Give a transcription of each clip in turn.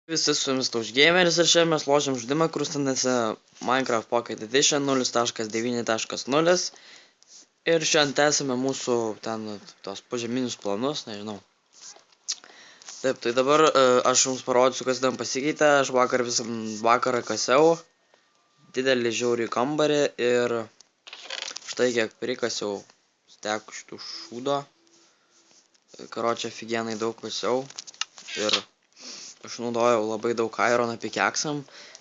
Visi su jumis Tauš Gameris ir šiandien mes lošiam žaidimą, kuris vadinasi Minecraft Pocket Edition 0.9.0 ir šiandien tęsime mūsų ten tos požeminius planus, nežinau. Taip, tai dabar aš jums parodysiu, kas ten pasikeitė. Aš visą vakarą kasiau didelį žiaurį kambarį ir štai kiek prikasiau stekų šitų šūdo. Karočią figenai daug kasiau ir aš naudojau labai daug irono pikeksam,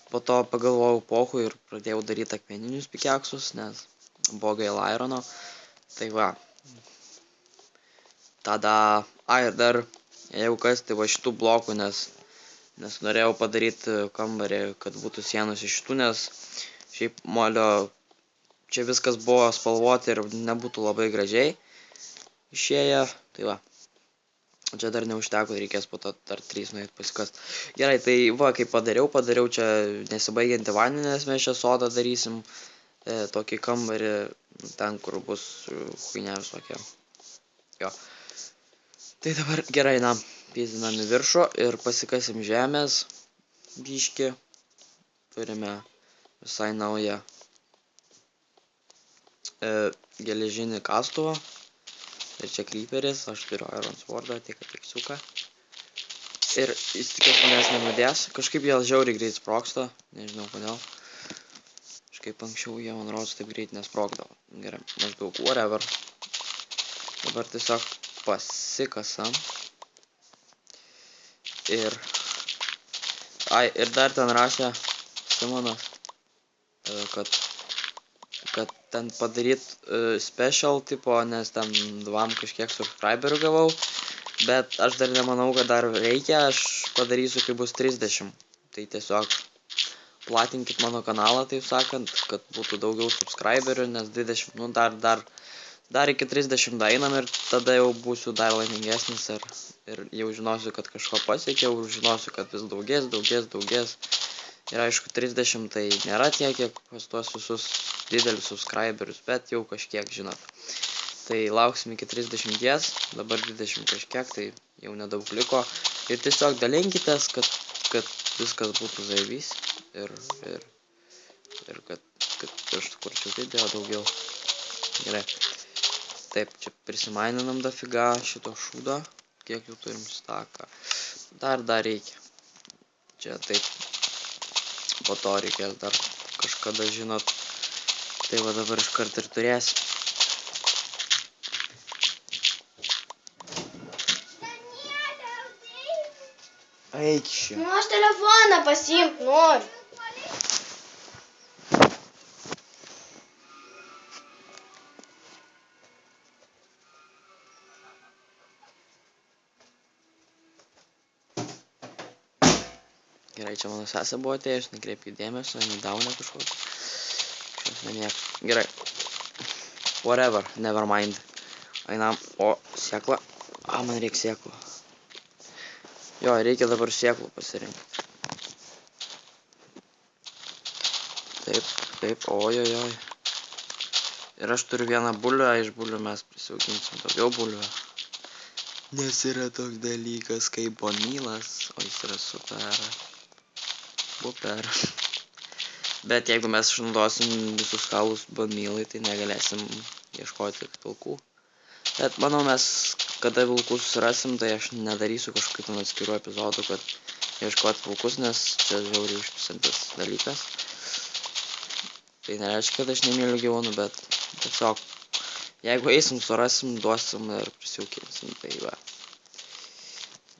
po to pagalvojau pohui ir pradėjau daryti akmeninius pikeksus, nes buvo gaila irono. Tai va. Tada, ir dar, jeigu kas, tai va šitų blokų, nes norėjau padaryti kambarį, kad būtų sienos iš šitų, nes šiaip molio čia viskas buvo spalvoti ir nebūtų labai gražiai išėję, tai va. Čia dar neužteko, reikės po to dar 3 nueit pasikast. Gerai, tai va, kaip padariau čia nesibaigiantį vandenį, nes mes čia sodą darysim, tokį kambarį, ten, kur bus huinė visokia. Jo. Tai dabar gerai, pėdinam į viršų ir pasikasim žemės biškį. Turime visai naują geležinį kastuvą. Ir čia kryperis, aš turiu iron swordą, tik apiksiuką. Ir jis tikės manęs nenudės. Kažkaip jie žiauriai greit sprogsta, nežinau kodėl. Kažkaip anksčiau jie, man rodos, taip greit nesprogdavo. Gerai, maždaug whatever. Dabar tiesiog pasikasam. Ir dar ten rašė Simonas, kad ten padaryt special tipo, nes ten 2 kažkiek subscriberių gavau, bet aš dar nemanau, kad dar reikia, aš padarysiu, kai bus 30. Tai tiesiog platinkit mano kanalą, taip sakant, kad būtų daugiau subscriberių, nes 20, dar iki 30 daeinam ir tada jau būsiu dar laimingesnis ir jau žinosiu, kad kažko pasiekiau, žinosiu, kad vis daugės. Ir aišku, 30 tai nėra tiek, kiek pas tuos visus didelius subscriberius, bet jau kažkiek, žinot. Tai lauksim iki 30, dabar 20 kažkiek, tai jau nedaug liko. Ir tiesiog dalinkitės, kad viskas būtų zaivys ir kad aš sukurčiau video daugiau. Gerai. Taip, čia prisimaininam dafiga šito šūdo. Kiek jau turim staką. Dar reikia. Čia taip. Po to reikės dar kažkada, žinot. Tai va dabar iškart ir turės. Eik šį. Nu, aš telefoną pasiimt noriu. Gerai, čia mano sesė buvo atėjus, nekreipkit dėmesio, nedaunė kažkokį. Šios nemėgstu. Gerai. Whatever, never mind. Einam, sėkla. Man reikia sėklų. Jo, reikia dabar sėklų pasirinkti. Taip, ojojoj. Ir aš turiu vieną bulvę, iš bulvių mes prisiauginsim daugiau bulvę. Nes yra toks dalykas kaip bonylas, o jis yra super. Bet jeigu mes išnaudosim visus kaulus bonmylai, tai negalėsim ieškoti vilkų. Bet manau, mes kada vilkus susirasim, tai aš nedarysiu kažkokių ten atskirų epizodų, kad ieškoti vilkus, nes čia žiauriai užpisantis dalykas. Tai nereiškia, kad aš nemyliu gyvūnų, bet tiesiog jeigu eisim, surasim, duosim ir prisiaukinsim, tai va.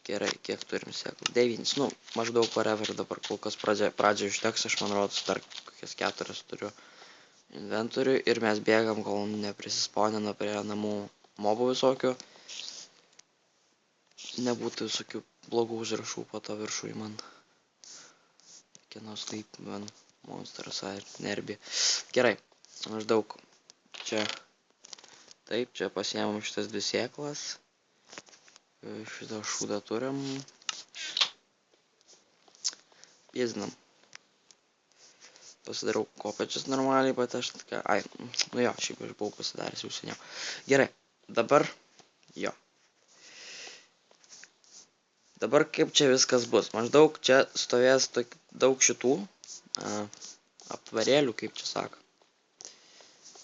Gerai, kiek turim sėklų? 9, maždaug whatever, dabar kol kas pradžioje užteks, aš man rodos dar kokias 4 turiu inventorių ir mes bėgam, kol neprisispaunina prie namų mobų visokių. Nebūtų visokių blogų užrašų po to viršui man. Kieno sleep, man, monsters ar nerbi. Gerai, maždaug čia. Taip, čia pasiėmam šitas 2 sėklas. Šitą šūdą turim. Pėdinam. Pasidarau kopečius normaliai, bet aš tokia... šiaip aš buvau pasidaręs jau seniau. Gerai, dabar Dabar kaip čia viskas bus. Maždaug čia stovės daug šitų aptvarėlių, kaip čia sako.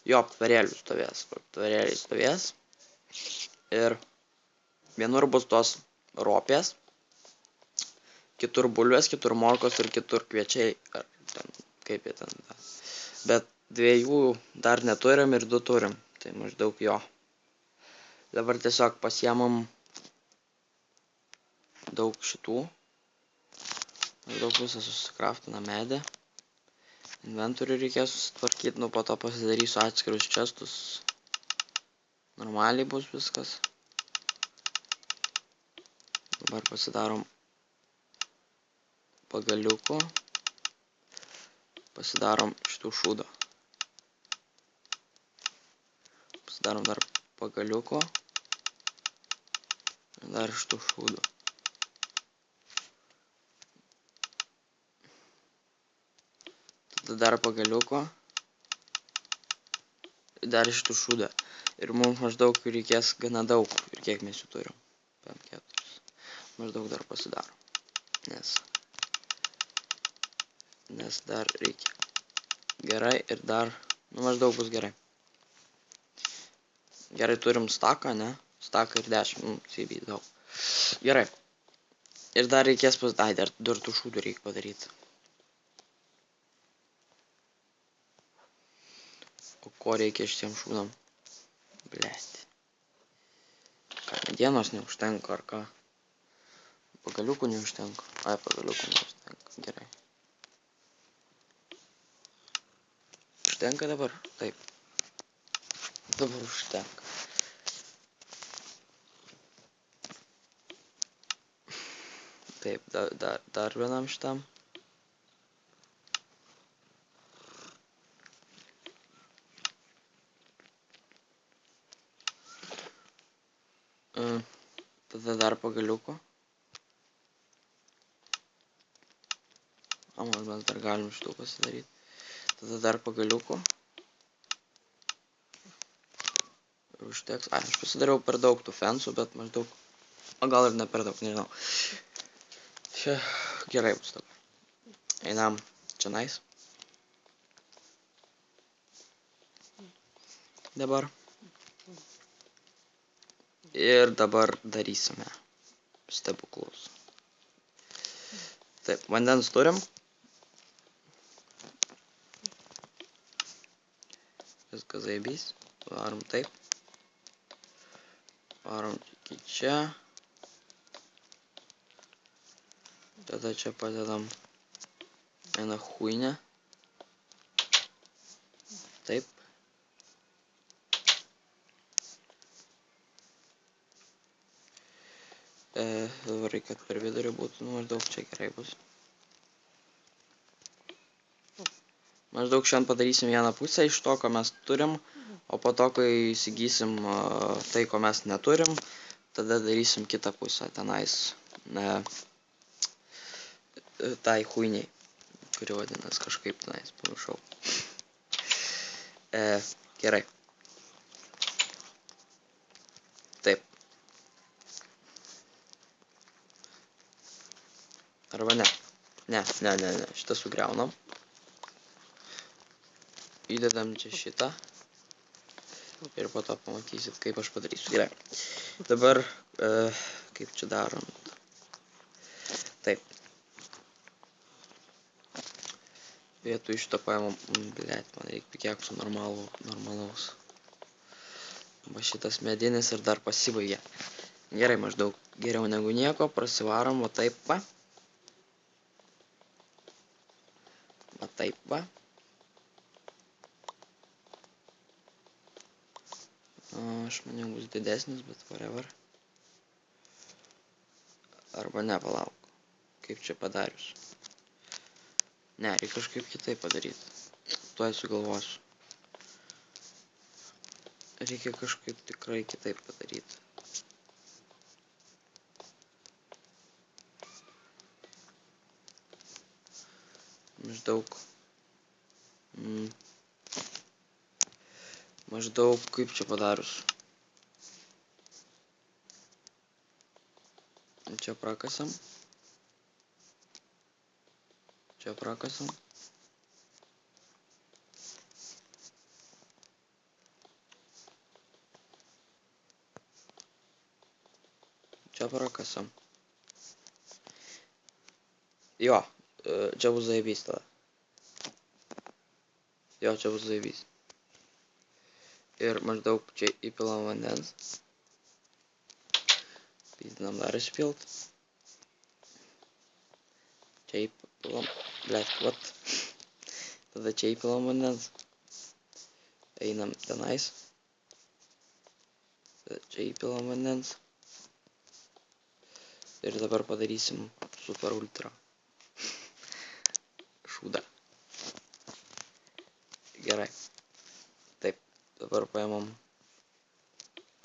Jo, aptvarėlių stovės. Aptvarėliai stovės. Ir vienur bus tos ropės. Kitur bulvės, kitur morkos ir kitur kviečiai. Ar ten, kaip jie ten. Bet 2 dar neturim ir 2 turim. Tai maždaug jo. Dabar tiesiog pasiemam daug šitų. Maždaug visą susikraftina medį. Inventorių reikės susitvarkyti, nu po to pasidarysiu atskirus čestus. Normaliai bus viskas. Dabar pasidarom pagaliukų. Pasidarom šitų šūdo. Pasidarom dar pagaliukų. Dar šitų šūdo. Tada dar pagaliuko. Dar šitų šūdą. Ir mums maždaug reikės gana daug. Ir kiek mes jų turim? 5-4. Maždaug dar pasidarom. Nes dar reikia. Gerai ir dar. Nu maždaug bus gerai. Gerai turim staką, ne? Staką ir 10. CV daug. Gerai. Ir dar reikės dar tų šūdų reikia padaryti. O ko reikia šitiem šūdam? Blėsti. Ką, medienos neužtenka ar ką? Pagaliukų neužtenka. Ai, pagaliukų neužtenka. Gerai. Užtenka dabar? Taip. Dabar užtenka. Taip, dar vienam šitam. Tada dar pagaliuko. Mes dar galim šitų pasidaryti. Tada dar pagaliuko. Ir užteks. Ai, aš pasidariau per daug tų fensų, bet maždaug. O gal ir ne per daug, nežinau. Čia gerai bus dabar. Einam čia nais. Dabar. Ir dabar darysime stebuklus. Taip, vandens turim. Viskas zaibys. Varom taip. Varom iki čia. Tada čia padedam vieną huinę. Taip. Dabar reikia, kad per vidurį būtų, nu maždaug čia gerai bus. Maždaug šiandien padarysim vieną pusę iš to, ko mes turim, o po to, kai įsigysim tai, ko mes neturim, tada darysim kitą pusę tenais tai huiniai, kuri vadinas kažkaip tenais, pamiršau. Gerai. Taip. Arba ne. Ne. Šitą sugriaunam. Įdedam čia šitą. Ir po to pamatysit, kaip aš padarysiu. Gerai. Dabar, kaip čia darom. Taip. Vietoj šito paimam, blėt, man reikia pikeksų normalaus. Va šitas medinis ir dar pasibaigė. Gerai, maždaug geriau negu nieko, prasivarom, va taip va. Va taip va. Aš maniau bus didesnis, bet whatever. Arba ne, palauk. Kaip čia padarius. Ne, reikia kažkaip kitaip padaryti. Tuoj sugalvosiu. Reikia kažkaip tikrai kitaip padaryti. Maždaug kaip čia padarius. Čia čia prakasam. Čia prakasam. Čia prakasam. Jo, čia bus zaibys tada. Jo, čia bus zaibys. Ir maždaug čia įpilam vandens. Pėdinam dar išpilt. Čia įpilam, blet, what? Tada čia įpilam vandens. Einam tenais. Tada čia įpilam vandens. Ir dabar padarysim super ultra. Šūdą. Gerai. Taip, dabar paimam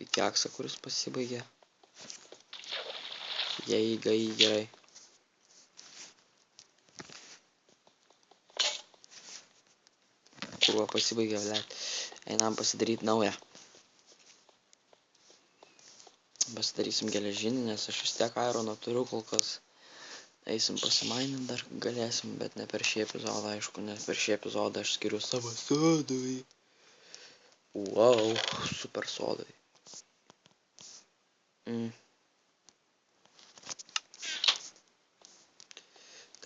pikeksą, kuris pasibaigė. Jeigai gerai. Kurva pasibaigė, blet. Einam pasidaryti naują. Pasidarysim geležinį, nes aš vis tiek irono turiu kol kas. Eisim pasimainint dar galėsim, bet ne per šį epizodą, aišku, nes per šį epizodą aš skiriu savo sodui. Wow, super sodai.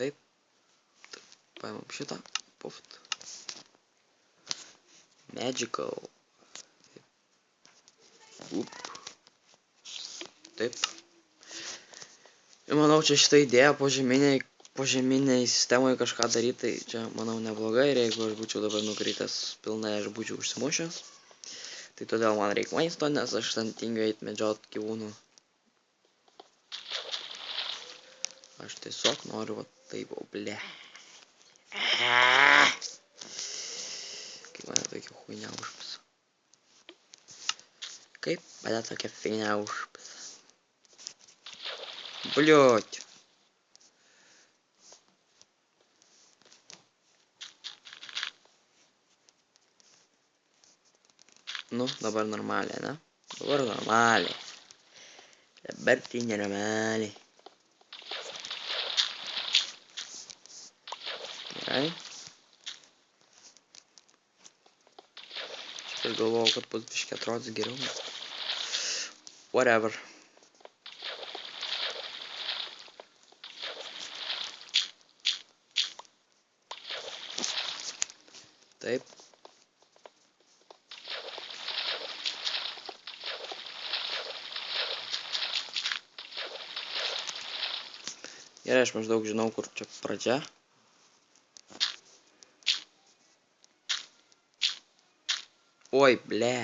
Taip. Paimam šitą. Puft. Magical. Up. Taip. Ir manau, čia šitą idėją požeminiai sistemoje kažką daryti, tai čia, manau, neblogai. Ir jeigu aš būčiau dabar nukritęs pilnai, aš būčiau užsimušęs. Tai todėl man reikia maisto, nes aš ten tingiu eit medžiot gyvūnų. Aš tiesiog noriu, va taip, o ble. Kaip mane tokia huinia užpisa. Kaip mane tokia feina užpisa. Bliot. Nu, dabar normaliai, ne? Dabar normaliai. Dabar tai nenormaliai. Gerai. Aš galvojau, kad bus biškį atrodys geriau. Whatever. Taip. Gerai, aš maždaug žinau, kur čia pradžia. Oi, ble.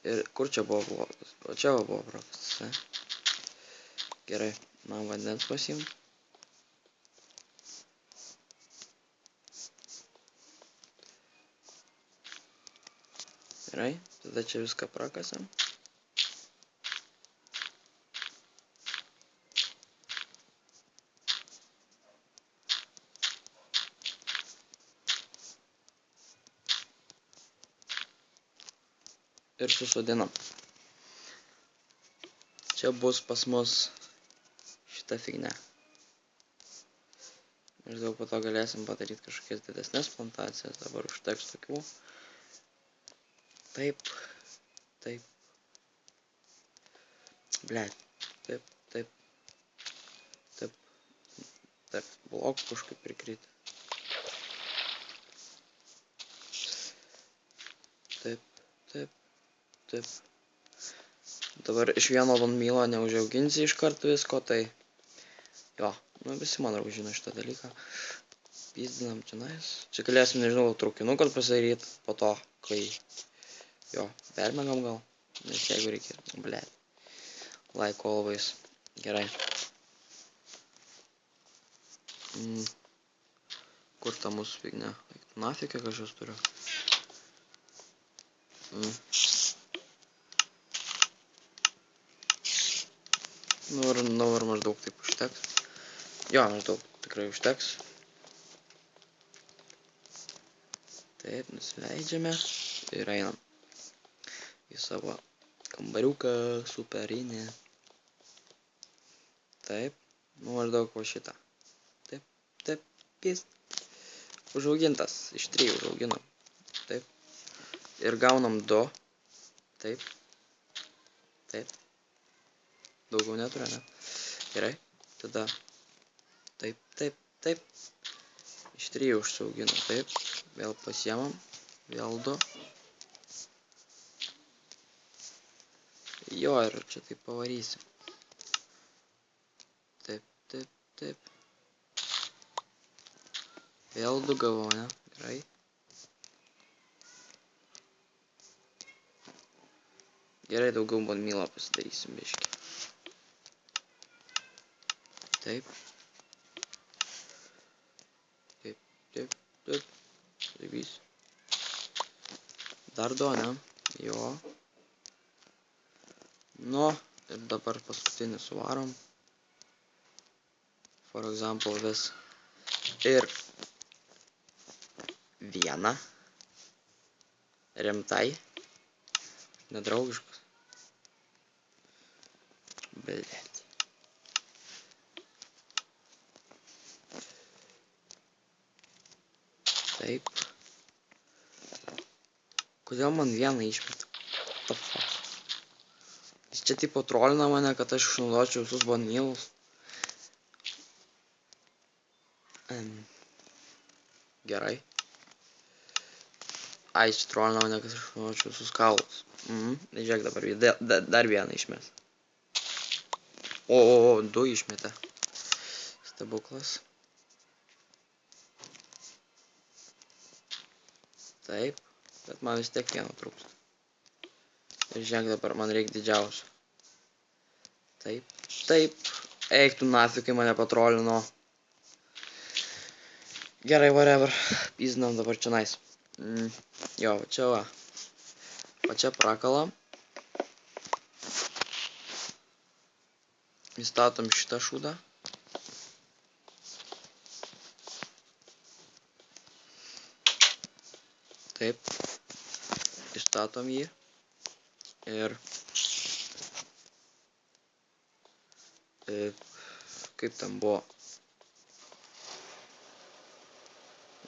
Ir kur čia buvo blokas? O čia buvo blokas, ne? Gerai, man vandens pasiimt. Gerai, tada čia viską prakasam. Ir susodinam. Čia bus pas mus šita fignia. Maždaug po to galėsim padaryti kažkokias didesnės plantacijas. Dabar užteks tokių. Taip. Taip. Blet. Taip, taip. Taip. Taip. Blokų kažkaip prikryti. Taip, taip. Taip. Dabar iš vieno vanmylo neužauginsi iš karto visko, tai jo, nu visi man žino šitą dalyką. Pysdinam čia nais. Čia galėsim, nežinau, traukinuką pasidaryti po to, kai jo, permėgam gal, nes jeigu reikia, blet. Like always. Gerai. Kur ta mūsų fignia? Nafik, kiek aš jos turiu. Nu ir maždaug taip užteks. Jo, maždaug tikrai užteks. Taip, nusileidžiame ir einam į savo kambariuką superinį. Taip, nu maždaug po šitą. Taip, taip, jis užaugintas, iš 3 užauginom. Taip. Ir gaunam 2. Taip. Taip. Daugiau neturiu, ne? Gerai. Tada. Taip, taip, taip. Iš 3 užsiauginam. Taip. Vėl pasiemam. Vėl 2. Jo, ir čia taip pavarysim. Taip, taip, taip. Vėl 2 gavau, ne? Gerai. Gerai, daugiau bonmilo pasidarysim biškį. Taip. Taip, taip, taip. Taibys. Dar 2, ne? Jo. Nu, ir dabar paskutinį suvarom. For example, vis. Ir 1. Rimtai. Nedraugiškas. Blėt. Taip. Kodėl man 1 išmeta? What the fuck? Jis čia tipo trolina mane, kad aš išnaudočiau visus bonmilus. Gerai. Ai, jis trolina mane, kad aš išnaudočiau visus kaulus. Žiūrėk dabar, dar 1 išmės. O, 2 išmetė. Stebuklas. Taip, bet man vis tiek 1 trūksta. Ir žiūrėk dabar, man reikia didžiausio. Taip, taip. Eik tu nafig, kai mane patrolino. Gerai, whatever. Pizdinam dabar čia nais. Jo, va čia va. Va čia prakalam. Įstatom šitą šūdą. Taip. Įstatom jį. Ir kaip ten buvo.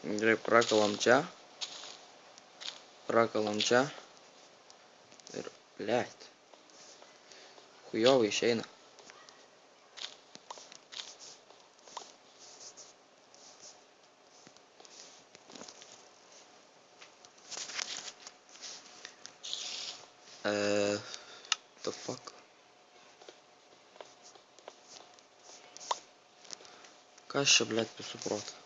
Gerai, prakalam čia. Prakalam čia. Ir blėt. Chujovai išeina. The fuck? Kas čia, blėt, visų protą?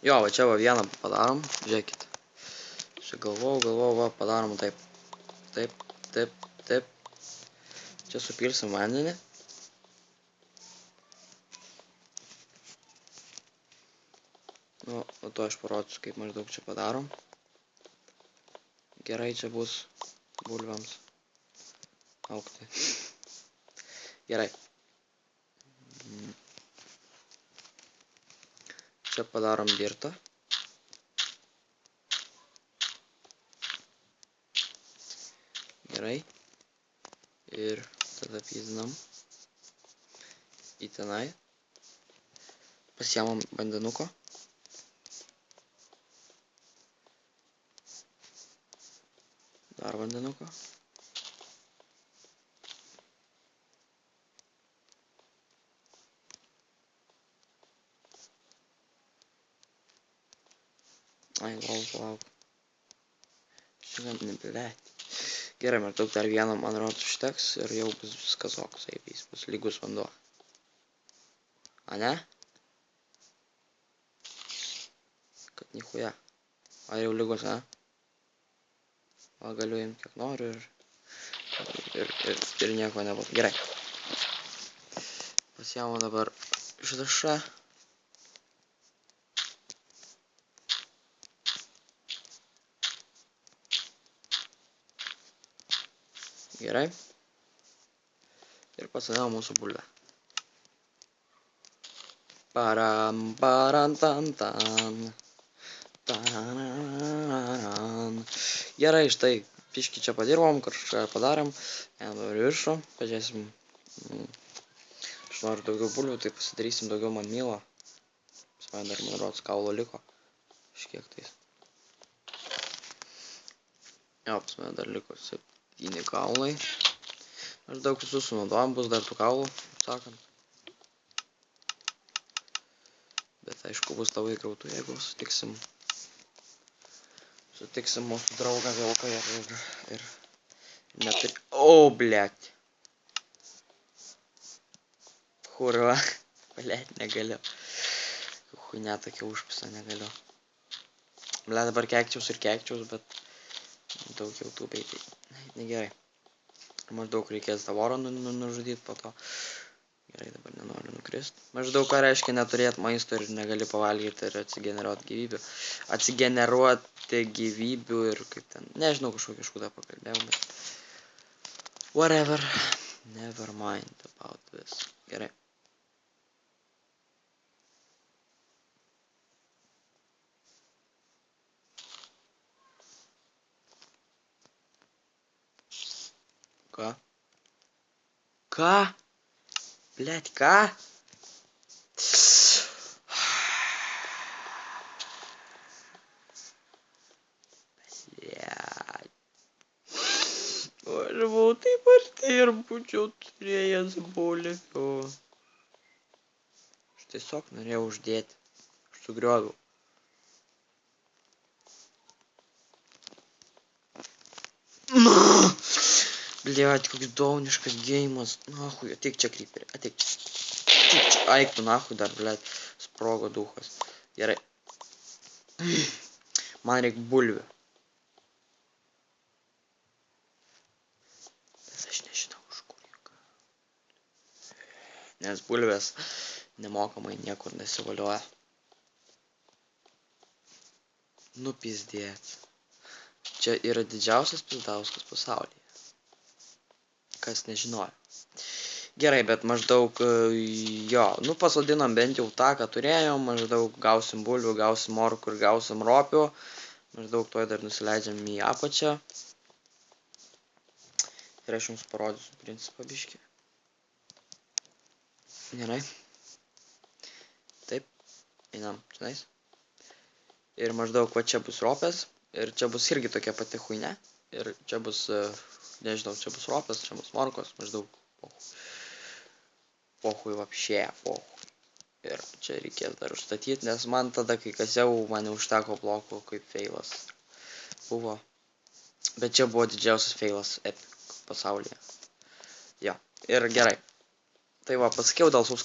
Jo, va čia va 1 padarom, žiūrėkit. Čia galvojau, va padarom taip. Taip, taip, taip. Čia supilsim vandenį. Nu, o to aš parodysiu, kaip maždaug čia padarom. Gerai čia bus bulviams augti. Gerai. Čia padarom dirtą. Gerai. Ir tada pizdinam į tenai. Pasiemam vandenuko. Dar vandenuko. Ai, lauk. Šiandien nebeveik. Gerai, maždaug dar 1 man rodos užteks ir jau bus viskas oksai, jis bus lygus vanduo. A ne? Kad nichuja. Ar jau lygus, ne? O galiu imti kiek noriu ir nieko nebus. Gerai. Pasiemu dabar šitą ša. Gerai. Ir pasidėjau mūsų bulvę. Param, parantantan. Gerai, štai, piškį čia padirbom, kažką padarėm. Dabar viršų, pažiūrėsim. Aš noriu daugiau bulvių, tai pasidarysim daugiau mamylo. Pas man dar, man rodos, kaulo liko. Kažkiek tais. Jo, pas man dar liko 7 kaulai. Aš daug visų sunaudojom, bus dar tų kaulų, sakant. Bet aišku, bus labai grautų, jeigu sutiksim mūsų draugą vilką ir neturi... O, blėt. Kurva. Blėt, negaliu. Huinia tokia užpisa, negaliu. Blėt, dabar kekčiaus, bet daug jau tų beitai. Negerai. Maždaug reikės tą vorą nužudyti po to. Gerai, dabar nenoriu nukrist. Maždaug ką reiškia neturėti maisto ir negali pavalgyti ir atsigeneruoti gyvybių ir kaip ten, nežinau, kažkokį škūdą pakalbėjau, bet whatever, never mind about this. Gerai. Ką? Ką? Блять, ką? Блять. Aš buvau taip arti ir būčiau turėjęs bulvių. Aš tiesiog norėjau uždėti. Aš sugrioviau. Блять, koks dauniškas geimas. Nahui, ateik čia, kryperį. Ateik čia. Aik tu nahui dar, blėt, sprogo duhas. Gerai. Man reik bulvių. Bet aš nežinau, už kur jų. Nes bulvės nemokamai niekur nesivalioja. Nupizdėt. Čia yra didžiausias pizdauskas pasaulyje. Kas nežinojo. Gerai, bet maždaug, jo, pasodinom bent jau tą, ką turėjom, maždaug gausim bulvių, gausim morkų ir gausim ropių, maždaug toj dar nusileidžiam į apačią. Ir aš jums parodysiu principą biškį. Gerai. Taip, einam, žinais. Ir maždaug va čia bus ropės, ir čia bus irgi tokia pati huinė, ir čia bus, nežinau, čia bus ropės, čia bus morkos, maždaug pohui vapšė, pohui. Ir čia reikės dar užstatyti, nes man tada, kai kasiau, man neužteko blokų, kaip feilas buvo. Bet čia buvo didžiausias feilas epic pasaulyje. Jo, ir gerai. Tai va, pasakiau dėl